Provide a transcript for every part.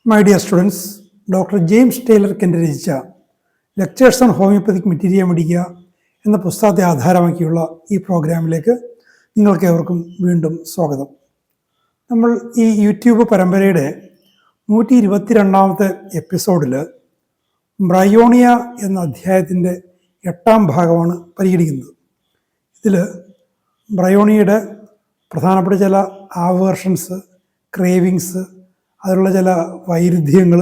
My dear students, Dr. James Taylor Kent രചിച്ച lectures on homoeopathic മെറ്റീരിയ മെഡിക്ക എന്ന പുസ്തകത്തെ ആധാരമാക്കിയുള്ള ഈ പ്രോഗ്രാമിലേക്ക് നിങ്ങൾക്ക് ഏവർക്കും വീണ്ടും സ്വാഗതം. നമ്മൾ ഈ യൂട്യൂബ് പരമ്പരയുടെ 122ാമത്തെ എപ്പിസോഡിൽ ബ്രയോണിയ എന്ന അധ്യായത്തിൻ്റെ 8ാം ഭാഗമാണ് പരിഗണിക്കുന്നത്. ഇതിൽ ബ്രയോണിയയുടെ പ്രധാനപ്പെട്ട ചില ആവേർഷൻസ്, ക്രേവിങ്സ്, അതിലുള്ള ചില വൈരുദ്ധ്യങ്ങൾ,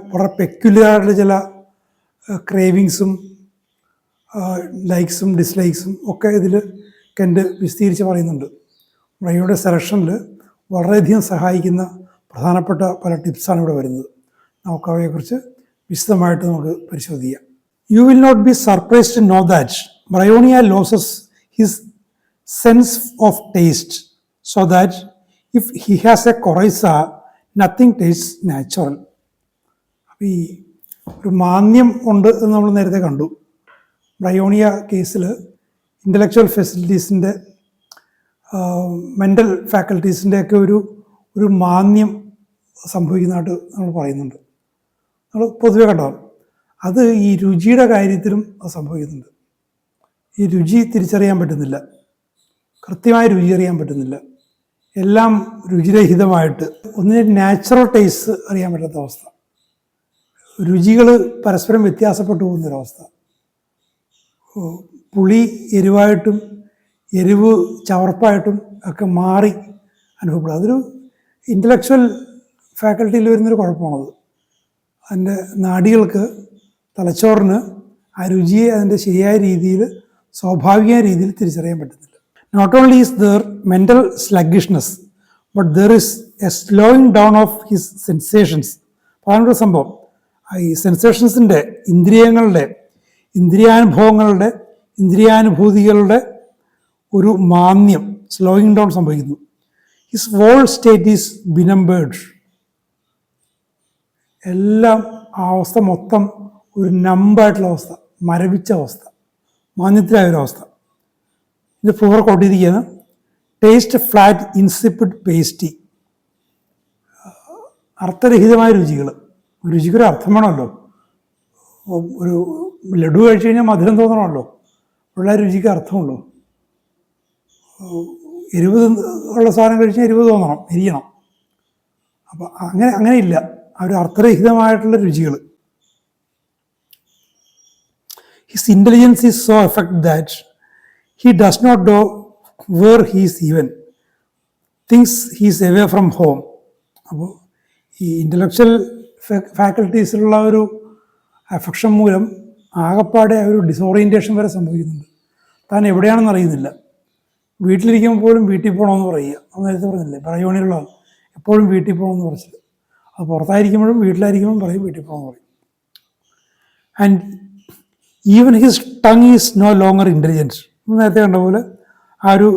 വളരെ പെക്യുലറായിട്ടുള്ള ചില ക്രേവിങ്സും ലൈക്സും ഡിസ്ലൈക്സും ഒക്കെ ഇതിൽ കെൻറ്റ് വിശദീകരിച്ച് പറയുന്നുണ്ട്. ബ്രയോണിയുടെ സെലക്ഷനിൽ വളരെയധികം സഹായിക്കുന്ന പ്രധാനപ്പെട്ട പല ടിപ്സാണ് ഇവിടെ വരുന്നത്. നമുക്ക് അവയെക്കുറിച്ച് വിശദമായിട്ട് നമുക്ക് പരിശോധിക്കാം. You will not be surprised to know that bryonia loses his sense of taste so that if he has a coryza, nothing tastes natural. അപ്പോൾ ഈ ഒരു മാന്യം ഉണ്ട് എന്ന് നമ്മൾ നേരത്തെ കണ്ടു. ബ്രയോണിയ കേസിൽ ഇൻ്റലക്ച്വൽ ഫെസിലിറ്റീസിൻ്റെ, മെൻ്റൽ ഫാക്കൽറ്റീസിൻ്റെ ഒക്കെ ഒരു മാന്യം സംഭവിക്കുന്നതായിട്ട് നമ്മൾ പറയുന്നുണ്ട്. നമ്മൾ പൊതുവെ കണ്ടോ, അത് ഈ രുചിയുടെ കാര്യത്തിലും അത് സംഭവിക്കുന്നുണ്ട്. ഈ രുചി തിരിച്ചറിയാൻ പറ്റുന്നില്ല, കൃത്യമായ രുചി അറിയാൻ പറ്റുന്നില്ല, എല്ലാം രുചിരഹിതമായിട്ട് ഒന്നിനെ നാച്ചുറൽ ടേസ്റ്റ് അറിയാൻ പറ്റാത്ത അവസ്ഥ, രുചികൾ പരസ്പരം വ്യത്യാസപ്പെട്ടു പോകുന്നൊരവസ്ഥ, പുളി എരിവായിട്ടും എരിവ് ചവർപ്പായിട്ടും ഒക്കെ മാറി അനുഭവപ്പെടും. അതൊരു ഇൻ്റലക്ച്വൽ ഫാക്കൽറ്റിയിൽ വരുന്നൊരു കുഴപ്പമാണത്. അതിൻ്റെ നാഡികൾക്ക്, തലച്ചോറിന് ആ രുചിയെ അതിൻ്റെ ശരിയായ രീതിയിൽ, സ്വാഭാവിക രീതിയിൽ തിരിച്ചറിയാൻ പറ്റുന്നില്ല. Not only is there mental sluggishness, but there is a slowing down of his sensations. അതാണ് സംഭവം. ഈ സെൻസേഷൻസിൻ്റെ, ഇന്ദ്രിയങ്ങളുടെ, ഇന്ദ്രിയാനുഭവങ്ങളുടെ, ഇന്ദ്രിയാനുഭൂതികളുടെ ഒരു മാന്യം, സ്ലോയിങ് ഡൗൺ സംഭവിക്കുന്നു. His whole state is benumbed. എല്ലാം ആ അവസ്ഥ മൊത്തം ഒരു നമ്പായിട്ടുള്ള അവസ്ഥ, മരവിച്ച അവസ്ഥ, മാന്യത്തിലായൊരവസ്ഥ. ഇത് ഫ്ലോർ കൊണ്ടിരിക്കുകയാണ്. Taste flat ഇൻസിപ്പിഡ് പേസ്റ്റി. അർത്ഥരഹിതമായ രുചികൾ. രുചിക്കൊരു അർത്ഥം വേണമല്ലോ. ഒരു ലഡു കഴിച്ചു കഴിഞ്ഞാൽ മധുരം തോന്നണമല്ലോ, ഉള്ള രുചിക്ക് അർത്ഥമുള്ളൂ. എരിവ് ഉള്ള സാധനം കഴിച്ചാൽ എരിവ് തോന്നണം, എരിയണം. അപ്പം അങ്ങനെയില്ല, ആ ഒരു അർത്ഥരഹിതമായിട്ടുള്ള രുചികൾ. His intelligence is so effect that he does not know where he is even, thinks he is away from home. അപ്പോൾ ഈ ഇൻ്റലക്ച്വൽ ഫാക്കൽറ്റീസിലുള്ള ഒരു അഫെക്ഷൻ മൂലം ആകപ്പാടെ ഒരു ഡിസോറിയൻറ്റേഷൻ വരെ സംഭവിക്കുന്നുണ്ട്. താൻ എവിടെയാണെന്ന് അറിയുന്നില്ല. വീട്ടിലിരിക്കുമ്പോൾ പോലും വീട്ടിൽ പോകണമെന്ന് പറയുക. നമ്മൾ നേരത്തെ പറഞ്ഞില്ലേ, ബ്രയോണിയുള്ള എപ്പോഴും വീട്ടിൽ പോകണമെന്ന് പറച്ചില്ല. അത് പുറത്തായിരിക്കുമ്പോഴും വീട്ടിലായിരിക്കുമ്പോഴും പറയും വീട്ടിൽ പോകണമെന്ന് പറയും. And even his tongue is no longer intelligence. നേരത്തെ കണ്ട പോലെ ആ ഒരു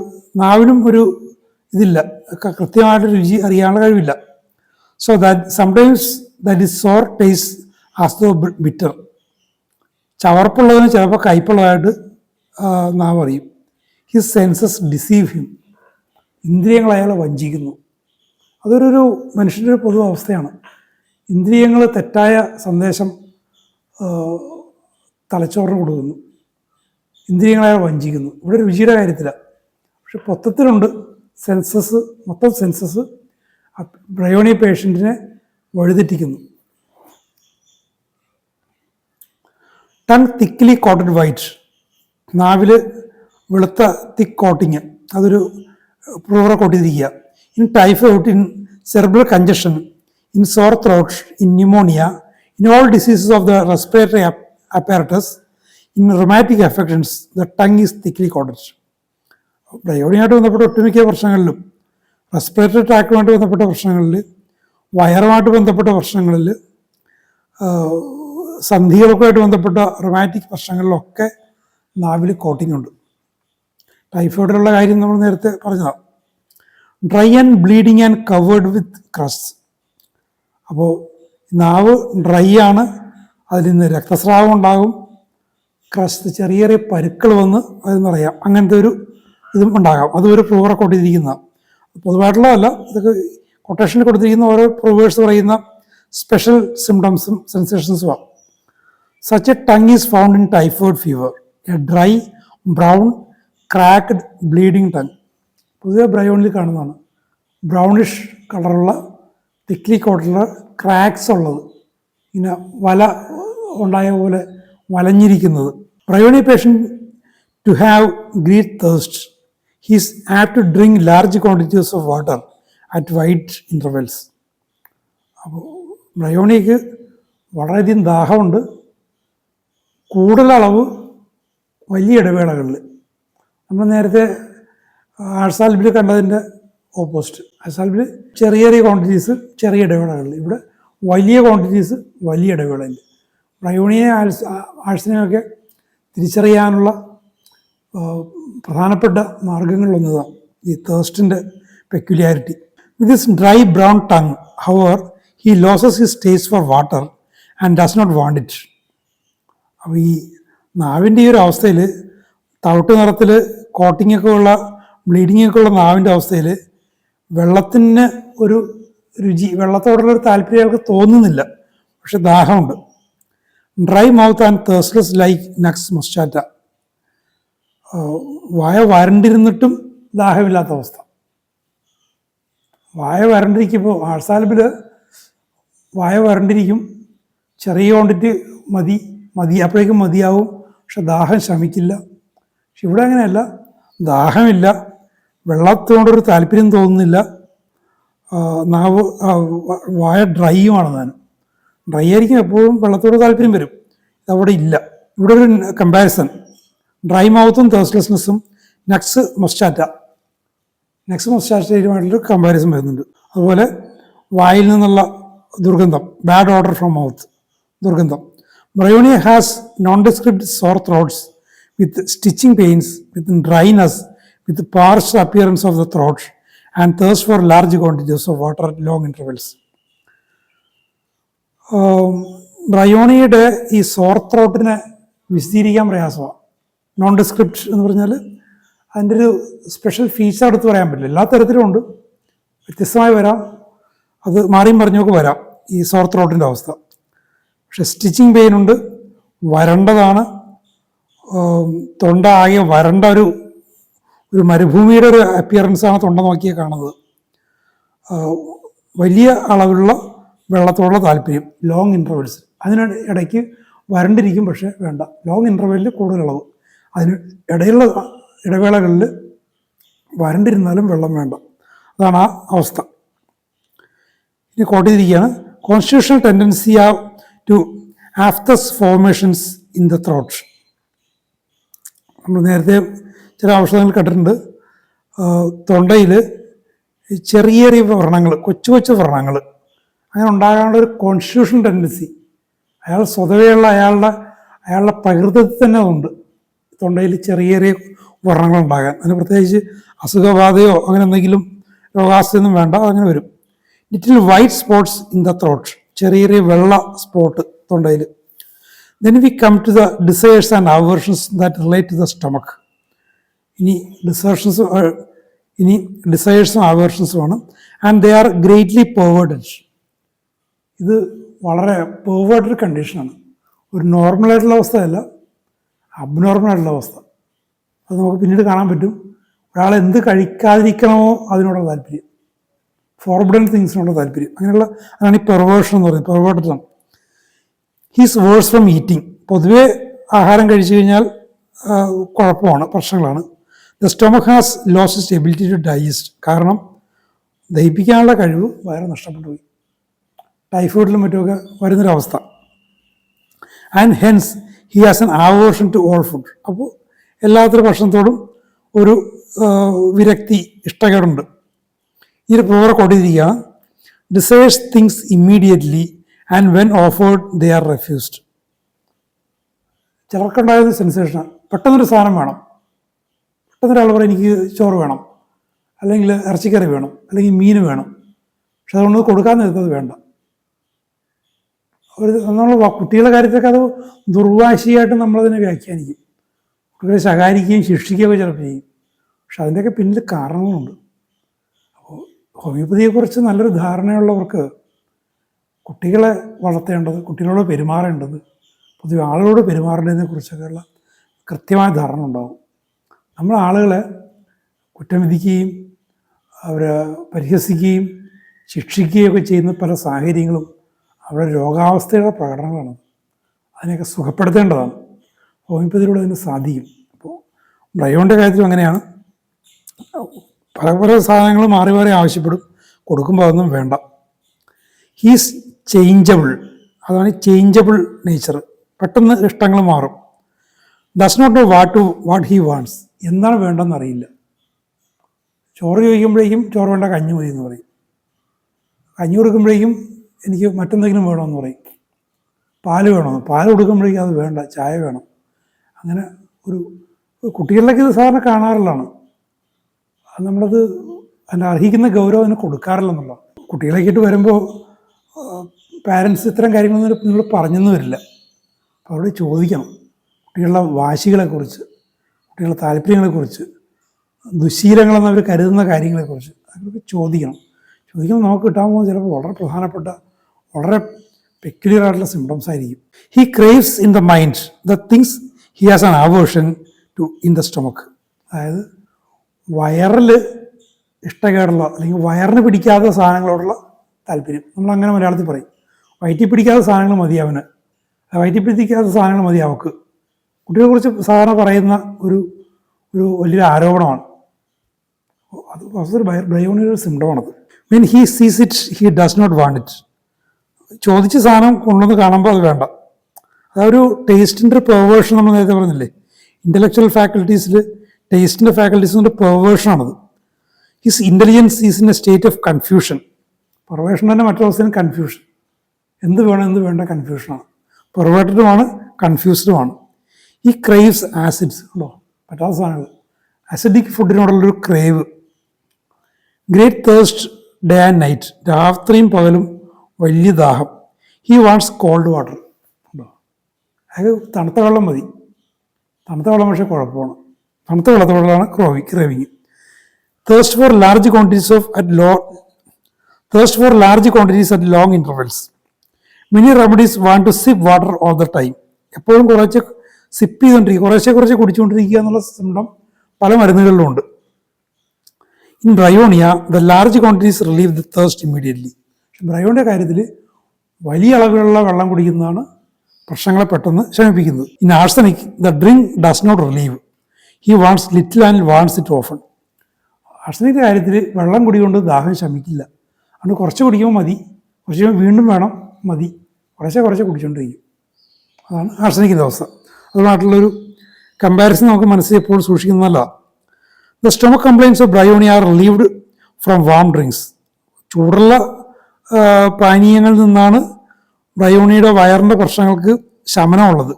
നാവിനും ഒരു ഇതില്ല, കൃത്യമായിട്ട് രുചി അറിയാനുള്ള കഴിവില്ല. So that sometimes that is sour taste as though bitter. ചവർപ്പുള്ളതിന് ചിലപ്പോൾ കയ്പുള്ളതായിട്ട് നാം അറിയും. His senses deceive him. ഇന്ദ്രിയങ്ങൾ അയാളെ വഞ്ചിക്കുന്നു. അതൊരു മനുഷ്യൻ്റെ ഒരു പൊതു അവസ്ഥയാണ്. ഇന്ദ്രിയങ്ങൾ തെറ്റായ സന്ദേശം തലച്ചോറിന് കൊടുക്കുന്നു, ഇന്ദ്രിയങ്ങളെ വഞ്ചിക്കുന്നു. ഇവിടെ രുചിയുടെ കാര്യത്തിലാണ്, പക്ഷെ മൊത്തത്തിലുണ്ട് സെൻസസ്, മൊത്തം സെൻസസ് ബ്രയോണി പേഷ്യൻറ്റിനെ വഴിതെറ്റിക്കുന്നു. Tongue thickly coated white. നാവിൽ വെളുത്ത തിക്ക് കോട്ടിങ്, അതൊരു പ്ലൂറ കൊട്ടിരിക്കുക. In typhoid, in cerebral congestion, in sore throat, in pneumonia, in all diseases of the respiratory apparatus, in rheumatic affections, the tongue is thickly coated. ബ്രയോണിയായിട്ട് ബന്ധപ്പെട്ട ഒട്ടുമിക്ക പ്രശ്നങ്ങളിലും, respiratory ട്രാക്റ്റുമായിട്ട് ബന്ധപ്പെട്ട പ്രശ്നങ്ങളിൽ, വയറുമായിട്ട് ബന്ധപ്പെട്ട പ്രശ്നങ്ങളിൽ, സന്ധികൾക്കുമായിട്ട് ബന്ധപ്പെട്ട റൊമാറ്റിക് പ്രശ്നങ്ങളിലൊക്കെ നാവിൽ കോട്ടിംഗ് ഉണ്ട്. ടൈഫോയിഡിലുള്ള കാര്യം നമ്മൾ നേരത്തെ പറഞ്ഞതാണ്. Dry and bleeding and covered with crest. അപ്പോൾ നാവ് ഡ്രൈ ആണ്, അതിൽ നിന്ന് രക്തസ്രാവം ഉണ്ടാകും, ക്രസ്റ്റ്, ചെറിയ ചെറിയ പരുക്കൾ വന്ന് അതെന്നറിയാം, അങ്ങനത്തെ ഒരു ഇതും ഉണ്ടാകാം. അതും ഒരു ഫ്ലൂറ കൊണ്ടിരിക്കുന്നതാണ്. പൊതുവായിട്ടുള്ളതല്ല, ഇതൊക്കെ കൊട്ടേഷനിൽ കൊടുത്തിരിക്കുന്ന ഓരോ പ്രൊവേഴ്സ് പറയുന്ന സ്പെഷ്യൽ സിംറ്റംസും സെൻസേഷൻസുമാണ്. Such a tongue is found in typhoid fever, a dry brown cracked bleeding tongue. പൊതുവെ ബ്രയോണിൽ കാണുന്നതാണ്. ബ്രൗണിഷ് കളറുള്ള തിക്ലി കോട്ടുള്ള ക്രാക്സ് ഉള്ളത്, ഇങ്ങനെ വല ഉണ്ടായ പോലെ വലഞ്ഞിരിക്കുന്നത്. Bryonia patient to have great thirst. He is apt to drink large quantities of water at wide intervals. അപ്പോൾ ബ്രയോണിക്ക് വളരെയധികം ദാഹമുണ്ട്, കൂടുതൽ അളവ് വലിയ ഇടവേളകളിൽ. നമ്മൾ നേരത്തെ ആഴ്സാൽബിൽ കണ്ടതിൻ്റെ ഓപ്പോസിറ്റ്. ആഴ്സാൽബിൽ ചെറിയ ചെറിയ ക്വാണ്ടിറ്റീസ് ചെറിയ ഇടവേളകളിൽ, ഇവിടെ വലിയ ക്വാണ്ടിറ്റീസ് വലിയ ഇടവേളയിൽ. ബ്രയോണിയെ ആഴ്സിനെയൊക്കെ തിരിച്ചറിയാനുള്ള പ്രധാനപ്പെട്ട മാർഗങ്ങളിലൊന്നതാണ് ഈ തേഴ്സ്റ്റിൻ്റെ peculiarity. With this dry brown tongue however he loses his taste for water and does not want it. അപ്പോൾ ഈ നാവിൻ്റെ ഈ ഒരു അവസ്ഥയിൽ, തവിട്ട് നിറത്തിൽ കോട്ടിങ്ങൊക്കെ ഉള്ള ബ്ലീഡിങ്ങൊക്കെ ഉള്ള നാവിൻ്റെ അവസ്ഥയിൽ വെള്ളത്തിന് ഒരു രുചി, വെള്ളത്തോടുള്ളൊരു താല്പര്യം അയാൾക്ക് തോന്നുന്നില്ല, പക്ഷെ ദാഹമുണ്ട്. Dry mouth and thirstless like nux moschata. വായ വരണ്ടിരുന്നിട്ടും ദാഹമില്ലാത്ത അവസ്ഥ. വായ വരണ്ടിരിക്കുമ്പോൾ ആഴ്സാൽബിൽ വായ വരണ്ടിരിക്കും, ചെറിയ ക്വാണ്ടിറ്റി മതി അപ്പോഴേക്കും മതിയാവും, പക്ഷെ ദാഹം ശമിക്കില്ല. പക്ഷെ ഇവിടെ അങ്ങനെയല്ല, ദാഹമില്ല, വെള്ളത്തോടൊരു താല്പര്യം തോന്നുന്നില്ല, നാവ് വായ ഡ്രൈയുമാണ്. താനും ഡ്രൈ ആയിരിക്കും, എപ്പോഴും വെള്ളത്തോട് താല്പര്യം വരും, ഇതവിടെ ഇല്ല. ഇവിടെ ഒരു കമ്പാരിസൺ, ഡ്രൈ മൗത്തും തേഴ്സ്ലെസ്നെസ്സും നക്സ് മൊസ്റ്റാറ്റയുമായിട്ടുള്ളൊരു കമ്പാരിസൺ വരുന്നുണ്ട്. അതുപോലെ വായിൽ നിന്നുള്ള ദുർഗന്ധം, ബാഡ് ഓർഡർ ഫ്രം മൗത്ത്, ദുർഗന്ധം. Bryonia has nondescript sore throats with stitching pains, with dryness, with parched appearance of the throat and thirst for large quantities of water at long intervals. ബ്രയോണിയുടെ ഈ sore ത്രോട്ടിനെ വിശദീകരിക്കാൻ പ്രയാസമാണ്. Non ഡിസ്ക്രിപ്റ്റ് എന്ന് പറഞ്ഞാൽ അതിൻ്റെ ഒരു special feature എടുത്ത് പറയാൻ പറ്റില്ല. എല്ലാ തരത്തിലും ഉണ്ട്, വ്യത്യസ്തമായി വരാം, അത് മാറിയും പറഞ്ഞൊക്കെ വരാം ഈ സോർ ത്രോട്ടിൻ്റെ അവസ്ഥ. പക്ഷെ സ്റ്റിച്ചിങ് പെയിൻ ഉണ്ട്, വരണ്ടതാണ്, തൊണ്ട ആകെ വരണ്ട ഒരു മരുഭൂമിയുടെ ഒരു അപ്പിയറൻസാണ് തൊണ്ട നോക്കിയാൽ കാണുന്നത്. വലിയ അളവിലുള്ള വെള്ളത്തോടുള്ള താല്പര്യം, ലോങ് ഇൻ്റർവെൽസ്. അതിന് ഇടയ്ക്ക് വരണ്ടിരിക്കും, പക്ഷേ വേണ്ട, ലോങ് ഇൻ്റർവെല്ലിൽ കൂടുതൽ അളവ്. അതിന് ഇടയിലുള്ള ഇടവേളകളിൽ വരണ്ടിരുന്നാലും വെള്ളം വേണ്ട. അതാണ് ആ അവസ്ഥ. ഇനി കോട്ട് ചെയ്തിരിക്കുകയാണ്, constitutional tendency to aphthous formations in the throat. നമ്മൾ നേരത്തെ ചില ഔഷധങ്ങൾ കണ്ടിട്ടുണ്ട്, തൊണ്ടയിൽ ചെറിയ ചെറിയ വ്രണങ്ങൾ, കൊച്ചു വ്രണങ്ങൾ അങ്ങനെ ഉണ്ടാകാനുള്ള ഒരു കോൺസ്റ്റിറ്റ്യൂഷണൽ ടെൻഡൻസി അയാൾ സ്വതവേയുള്ള അയാളുടെ പ്രകൃതത്തിൽ തന്നെ ഉണ്ട്, തൊണ്ടയിൽ ചെറിയ വ്രണങ്ങൾ ഉണ്ടാകാൻ. അതിന് പ്രത്യേകിച്ച് അസുഖബാധയോ അങ്ങനെ എന്തെങ്കിലും രോഗാവസ്ഥയൊന്നും വേണ്ട, അതങ്ങനെ വരും. Little white spots in the throat, ചെറിയ വെള്ള സ്പോട്ട് തൊണ്ടയിൽ. Then we come to the desires and aversions that relate to the stomach. ഇനി ഡിസയേഴ്സും അവേർഷൻസുമാണ്. And they are greatly perverted. ഇത് വളരെ പെർവേർട്ടഡ് കണ്ടീഷനാണ്. ഒരു നോർമലായിട്ടുള്ള അവസ്ഥയല്ല, അബ്നോർമലായിട്ടുള്ള അവസ്ഥ. അത് നമുക്ക് പിന്നീട് കാണാൻ പറ്റും. ഒരാൾ എന്ത് കഴിക്കാതിരിക്കണമോ അതിനോടുള്ള താല്പര്യം, ഫോർബിഡൻ തിങ്സിനോടുള്ള താല്പര്യം, അങ്ങനെയുള്ള അതാണ് ഈ പെർവേർഷൻ എന്ന് പറയുന്നത്, പെർവേർട്ടഡ് ആണ്. He's worse from eating. പൊതുവേ ആഹാരം കഴിച്ചു കഴിഞ്ഞാൽ കുഴപ്പമാണ്, പ്രശ്നങ്ങളാണ്. The stomach has lost its ability to digest. കാരണം ദഹിപ്പിക്കാനുള്ള കഴിവ് വയറ് നഷ്ടപ്പെട്ടു പോയി, ടൈഫോയിഡിലും മറ്റുമൊക്കെ വരുന്നൊരവസ്ഥ. And hence he has an aversion to all food. അപ്പോൾ എല്ലാത്തരം ഭക്ഷണത്തോടും ഒരു വിരക്തി, ഇഷ്ടക്കേടുണ്ട്. ഈ ഒരു പ്രോവർ കൊണ്ടിരിക്കുകയാണ്, desires things immediately and when offered they are refused. ചിലർക്കുണ്ടായിരുന്ന സെൻസേഷനാണ്, പെട്ടെന്നൊരു സാധനം വേണം, പെട്ടെന്നൊരാൾ പറയും എനിക്ക് ചോറ് വേണം, അല്ലെങ്കിൽ ഇറച്ചിക്കറി വേണം, അല്ലെങ്കിൽ മീൻ വേണം, പക്ഷെ അതുകൊണ്ട് കൊടുക്കാൻ നേരത്തത് വേണ്ട. നമ്മൾ കുട്ടികളുടെ കാര്യത്തൊക്കെ അത് ദുർവാശിയായിട്ട് നമ്മളതിനെ വ്യാഖ്യാനിക്കും, കുട്ടികളെ ശകാരിക്കുകയും ശിക്ഷിക്കുകയൊക്കെ ചിലപ്പോൾ ചെയ്യും. പക്ഷെ അതിൻ്റെയൊക്കെ പിന്നിൽ കാരണങ്ങളുണ്ട്. അപ്പോൾ ഹോമിയോപ്പതിയെക്കുറിച്ച് നല്ലൊരു ധാരണയുള്ളവർക്ക് കുട്ടികളെ വളർത്തേണ്ടത്, കുട്ടികളോട് പെരുമാറേണ്ടത്, പൊതുവെ ആളുകളോട് പെരുമാറേണ്ടതിനെ കുറിച്ചൊക്കെയുള്ള കൃത്യമായ ധാരണ ഉണ്ടാവും. നമ്മൾ ആളുകളെ കുറ്റം വിധിക്കുകയും അവരെ പരിഹസിക്കുകയും ശിക്ഷിക്കുകയൊക്കെ ചെയ്യുന്ന പല സാഹചര്യങ്ങളും അവരുടെ രോഗാവസ്ഥയുടെ പ്രകടനങ്ങളാണ്. അതിനെയൊക്കെ സുഖപ്പെടുത്തേണ്ടതാണ്. ഹോമിയോപ്പതിയിലൂടെ അതിന് സാധിക്കും. അപ്പോൾ ബ്രയോണിൻ്റെ കാര്യത്തിലും അങ്ങനെയാണ്. പല പല സാധനങ്ങൾ മാറി മാറി ആവശ്യപ്പെടും, കൊടുക്കുമ്പോൾ അതൊന്നും വേണ്ട. ഹീസ് ചേഞ്ചബിൾ, അതാണ് ചേഞ്ചബിൾ നേച്ചർ. പെട്ടെന്ന് ഇഷ്ടങ്ങൾ മാറും. Does not know what he wants, എന്താണ് വേണ്ടതെന്ന് അറിയില്ല. ചോറ് ചോദിക്കുമ്പോഴേക്കും ചോറ് വേണ്ട, കഞ്ഞി മതി എന്ന് പറയും. കഞ്ഞി കൊടുക്കുമ്പോഴേക്കും എനിക്ക് മറ്റെന്തെങ്കിലും വേണമെന്ന് പറയും. പാല് വേണമെന്ന്, പാല് കൊടുക്കുമ്പോഴേക്കും അത് വേണ്ട, ചായ വേണം. അങ്ങനെ ഒരു കുട്ടികളിലൊക്കെ ഇത് സാധാരണ കാണാറുള്ളതാണ്. അത് നമ്മളത് അതിന് അർഹിക്കുന്ന ഗൗരവം അതിന് കൊടുക്കാറില്ലെന്നുള്ള. കുട്ടികളൊക്കെ ഇട്ട് വരുമ്പോൾ പാരൻസ് ഇത്തരം കാര്യങ്ങളൊന്നും നിങ്ങൾ പറഞ്ഞെന്ന് വരില്ല. അപ്പോൾ അവിടെ ചോദിക്കണം കുട്ടികളുടെ വാശികളെക്കുറിച്ച്, കുട്ടികളുടെ താല്പര്യങ്ങളെക്കുറിച്ച്, ദുശ്ശീലങ്ങളെന്ന് അവർ കരുതുന്ന കാര്യങ്ങളെക്കുറിച്ച് അതൊക്കെ ചോദിക്കണം. ചോദിക്കുമ്പോൾ നമുക്ക് കിട്ടാൻ പോകുന്നത് ചിലപ്പോൾ വളരെ പ്രധാനപ്പെട്ട, വളരെ പെക്യുലർ ആയിട്ടുള്ള സിംറ്റംസ് ആയിരിക്കും. He craves in the mind the things he has an aversion to in the stomach. അതായത് വയറിൽ ഇഷ്ടക്കേടുള്ള അല്ലെങ്കിൽ വയറിന് പിടിക്കാത്ത സാധനങ്ങളോടുള്ള താല്പര്യം. നമ്മളങ്ങനെ മലയാളത്തിൽ പറയും. വയറ്റിൽ പിടിക്കാത്ത സാധനങ്ങൾ മതി അവന്, വയറ്റിൽ പിടിക്കാത്ത സാധനങ്ങൾ മതി അവൾക്ക്. കുട്ടികളെക്കുറിച്ച് സാധാരണ പറയുന്ന ഒരു വലിയൊരു ആരോപണമാണ്. അത് വസ്തുത ബ്രയോണിയുടെ സിംറ്റമാണത്. Mean he sees it, he does not want it. ചോദിച്ച സാധനം കൊണ്ടുവന്ന് കാണുമ്പോൾ അത് വേണ്ട. അതൊരു ടേസ്റ്റിൻ്റെ ഒരു പെർവേർഷൻ. നമ്മൾ നേരത്തെ പറഞ്ഞില്ലേ, ഇൻ്റലക്ച്വൽ ഫാക്കൽറ്റീസിൽ ടേസ്റ്റിൻ്റെ ഫാക്കൽറ്റീസിൻ്റെ പെർവേർഷനാണത്. His intelligence is in a state of confusion. Perversion തന്നെ മറ്റൊരവസ്ഥയും കൺഫ്യൂഷൻ. എന്ത് വേണം എന്ത് വേണ്ട കൺഫ്യൂഷനാണ്. പെർവേർട്ടഡുമാണ്, കൺഫ്യൂസ്ഡുമാണ്. ഈ ക്രേവ്സ് ആസിഡ്സ് ഉണ്ടോ, പറ്റാത്ത സാധനങ്ങൾ, അസിഡിക് ഫുഡിനോടുള്ളൊരു crave. Great thirst day and night, രാത്രിയും പകലും വലിയ ദാഹം. ഹി വാണ്ട്സ് കോൾഡ് വാട്ടർ ഉണ്ടോ, അതായത് തണുത്ത വെള്ളം മതി. തണുത്ത വെള്ളം പക്ഷേ കുഴപ്പമാണ്. തണുത്ത വെള്ളത്തോടാണ് craving. Thirst for large quantities at long intervals. Many remedies want to sip water all the time. എപ്പോഴും കുറച്ച് സിപ്പ് ചെയ്തുകൊണ്ടിരിക്കുക, കുറച്ച് കുടിച്ചുകൊണ്ടിരിക്കുക എന്നുള്ള സിംറ്റം പല മരുന്നുകളിലും ഉണ്ട്. In Bryonia the large quantities relieve the thirst immediately. പക്ഷെ ബ്രയോണിൻ്റെ കാര്യത്തിൽ വലിയ അളവിലുള്ള വെള്ളം കുടിക്കുന്നതാണ് പ്രശ്നങ്ങളെ പെട്ടെന്ന് ശമിപ്പിക്കുന്നത്. In arsenic the drink does not relieve. He wants little and wants it often. ആഴ്സനിക്കിൻ്റെ കാര്യത്തിൽ വെള്ളം കുടികൊണ്ട് ദാഹം ശമിക്കില്ല. അതുകൊണ്ട് കുറച്ച് കുടിക്കുമ്പോൾ മതി, കുറച്ച് വീണ്ടും വേണം, മതി, കുറച്ച് കുടിച്ചുകൊണ്ടിരിക്കും. അതാണ് ആഴ്സനിക്കിൻ്റെ അവസ്ഥ. അതുമായിട്ടുള്ളൊരു കമ്പാരിസൺ നമുക്ക് മനസ്സിൽ എപ്പോൾ സൂക്ഷിക്കുന്നതല്ല. The stomach complaints of Bryonia are relieved from warm drinks. ചൂടുള്ള പാനീയങ്ങളിൽ നിന്നാണ് ബ്രയോണിയുടെ വയറിൻ്റെ പ്രശ്നങ്ങൾക്ക് ശമനമുള്ളത്.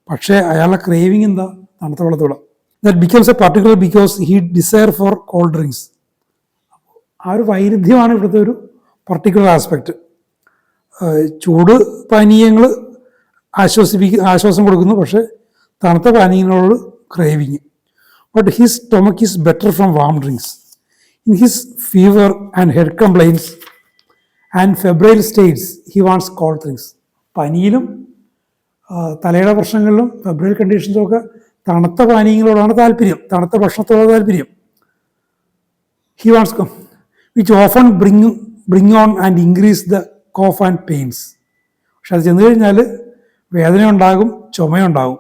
പക്ഷേ അയാളുടെ ക്രേവിങ് എന്താ, തണുത്ത വെള്ളത്തോളം. That becomes a particular because he desire for cold drinks. ആ ഒരു വൈരുദ്ധ്യമാണ് ഇവിടുത്തെ ഒരു പർട്ടിക്കുലർ ആസ്പെക്റ്റ്. ചൂട് പാനീയങ്ങൾ ആശ്വാസം കൊടുക്കുന്നു, പക്ഷേ തണുത്ത പാനീയങ്ങളോട് craving. But his stomach is better from warm drinks. In his fever and head complaints and febrile states he wants cold drinks. പനിയിലും തലയുടെ പ്രശ്നങ്ങളിലും ഫെബ്രൈൽ കണ്ടീഷൻസും ഒക്കെ തണുത്ത പാനീയങ്ങളോടാണ് താല്പര്യം, തണുത്ത ഭക്ഷണത്തോടാണ് താല്പര്യം. He wants which often bring on and increase the cough and pains. പക്ഷെ അത് ചെന്ന് കഴിഞ്ഞാൽ വേദന ഉണ്ടാകും, ചുമയുണ്ടാകും.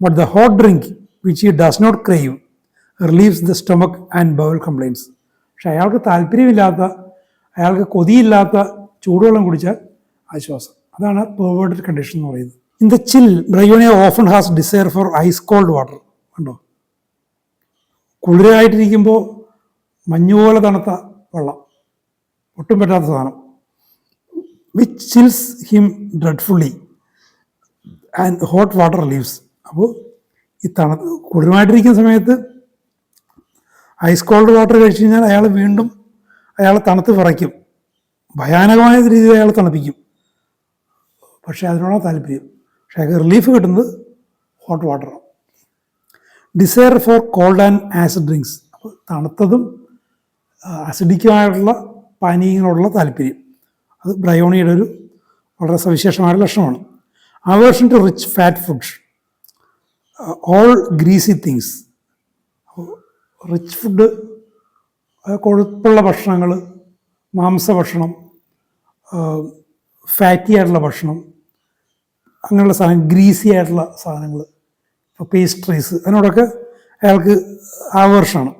But the hot drink which he does not crave relieves the stomach and bowel complaints. പക്ഷെ അയാൾക്ക് താല്പര്യമില്ലാത്ത, അയാൾക്ക് കൊതിയില്ലാത്ത ചൂടുവെള്ളം കുടിച്ചാൽ ആശ്വാസം. അതാണ് പെർവേർട്ടഡ് കണ്ടീഷൻ എന്ന് പറയുന്നത്. In the chill Bryonia often has desire for ice cold water. കണ്ടോ, കുളിരായിട്ടിരിക്കുമ്പോൾ മഞ്ഞുപോലെ തണുത്ത വെള്ളം, ഒട്ടും പറ്റാത്ത സാധനം. Which chills him dreadfully and hot water relieves. അപ്പോൾ ഈ കുളിരുമായിട്ടിരിക്കുന്ന സമയത്ത് ഐസ് കോൾഡ് വാട്ടർ കഴിച്ചു കഴിഞ്ഞാൽ അയാൾ തണുത്ത് വിറയ്ക്കും, ഭയാനകമായ രീതിയിൽ അയാൾ തണുപ്പിക്കും. പക്ഷേ അതിനോടാ താല്പര്യം. പക്ഷേ അയാൾക്ക് റിലീഫ് കിട്ടുന്നത് ഹോട്ട് വാട്ടറാണ്. Desire for cold and acid drinks. അപ്പോൾ തണുത്തതും അസിഡിക്കുമായിട്ടുള്ള പാനീയങ്ങളോടുള്ള താല്പര്യം, അത് ബ്രയോണിയുടെ ഒരു വളരെ സവിശേഷമായ ലക്ഷണമാണ്. Aversion to rich fat foods, all greasy things. Rich food, കൊഴുപ്പുള്ള ഭക്ഷണങ്ങൾ, മാംസഭക്ഷണം, ഫാറ്റി ആയിട്ടുള്ള ഭക്ഷണം, അങ്ങനെയുള്ള സാധനം, ഗ്രീസി ആയിട്ടുള്ള സാധനങ്ങൾ, ഇപ്പോൾ പേസ്ട്രീസ്, അതിനോടൊക്കെ അയാൾക്ക് ആവേർഷമാണ്.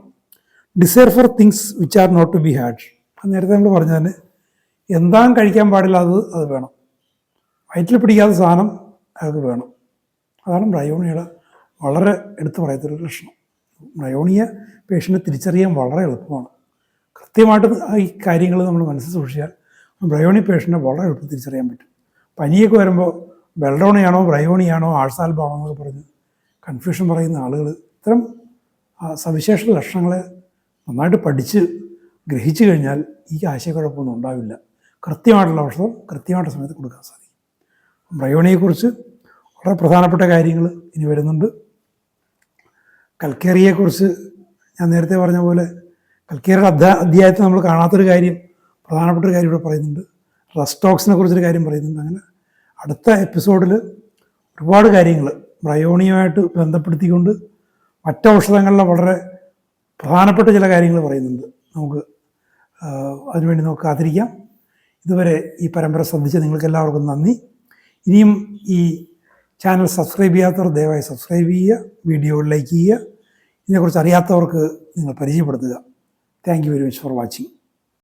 Desire for things which are not to be had. നേരത്തെ നമ്മൾ പറഞ്ഞ തന്നെ എന്താണ് കഴിക്കാൻ പാടില്ല അത് വേണം, വയറ്റിൽ പിടിക്കാത്ത സാധനം അയാൾക്ക് വേണം. അതാണ് ബ്രയോണിയുടെ വളരെ എടുത്തു പറയത്തൊരു ലക്ഷണം. ബ്രയോണിയ പേഷ്യൻറ്റ് തിരിച്ചറിയാൻ വളരെ എളുപ്പമാണ്. കൃത്യമായിട്ട് ഈ കാര്യങ്ങൾ നമ്മൾ മനസ്സിൽ സൂക്ഷിച്ചാൽ ബ്രയോണി പേഷ്യൻറ്റിനെ വളരെ എളുപ്പം തിരിച്ചറിയാൻ പറ്റും. പനിയൊക്കെ വരുമ്പോൾ ബെൽഡോണിയാണോ ബ്രയോണിയാണോ ആൾസാൽബാണോ എന്നൊക്കെ പറഞ്ഞ് കൺഫ്യൂഷൻ പറയുന്ന ആളുകൾ ഇത്തരം സവിശേഷ ലക്ഷണങ്ങളെ നന്നായിട്ട് പഠിച്ച് ഗ്രഹിച്ചു കഴിഞ്ഞാൽ ഈ ആശയക്കുഴപ്പമൊന്നും ഉണ്ടാവില്ല. കൃത്യമായിട്ടുള്ള ഔഷധം കൃത്യമായിട്ട് സമയത്ത് കൊടുക്കാൻ സാധിക്കും. ബ്രയോണിയെക്കുറിച്ച് വളരെ പ്രധാനപ്പെട്ട കാര്യങ്ങൾ ഇനി വരുന്നുണ്ട്. കൽക്കേറിയെക്കുറിച്ച് ഞാൻ നേരത്തെ പറഞ്ഞ പോലെ കൽക്കേറിയുടെ അധ്യായത്തിൽ നമ്മൾ കാണാത്തൊരു കാര്യം, പ്രധാനപ്പെട്ട ഒരു കാര്യം ഇവിടെ പറയുന്നുണ്ട്. റെസ്റ്റോക്സിനെ കുറിച്ചൊരു കാര്യം പറയുന്നുണ്ട്. അങ്ങനെ അടുത്ത എപ്പിസോഡിൽ ഒരുപാട് കാര്യങ്ങൾ ബ്രയോണിയുമായിട്ട് ബന്ധപ്പെടുത്തിക്കൊണ്ട് മറ്റൗഷധങ്ങളിലെ വളരെ പ്രധാനപ്പെട്ട ചില കാര്യങ്ങൾ പറയുന്നുണ്ട്. നമുക്ക് അതിനുവേണ്ടി നമുക്ക് കാത്തിരിക്കാം. ഇതുവരെ ഈ പരമ്പര ശ്രദ്ധിച്ച നിങ്ങൾക്ക് എല്ലാവർക്കും നന്ദി. ഇനിയും ഈ ചാനൽ സബ്സ്ക്രൈബ് ചെയ്യാത്തവർ ദയവായി സബ്സ്ക്രൈബ് ചെയ്യുക, വീഡിയോ ലൈക്ക് ചെയ്യുക, ഇതിനെക്കുറിച്ച് അറിയാത്തവർക്ക് നിങ്ങൾ പരിചയപ്പെടുത്തുക. Thank you very much for watching.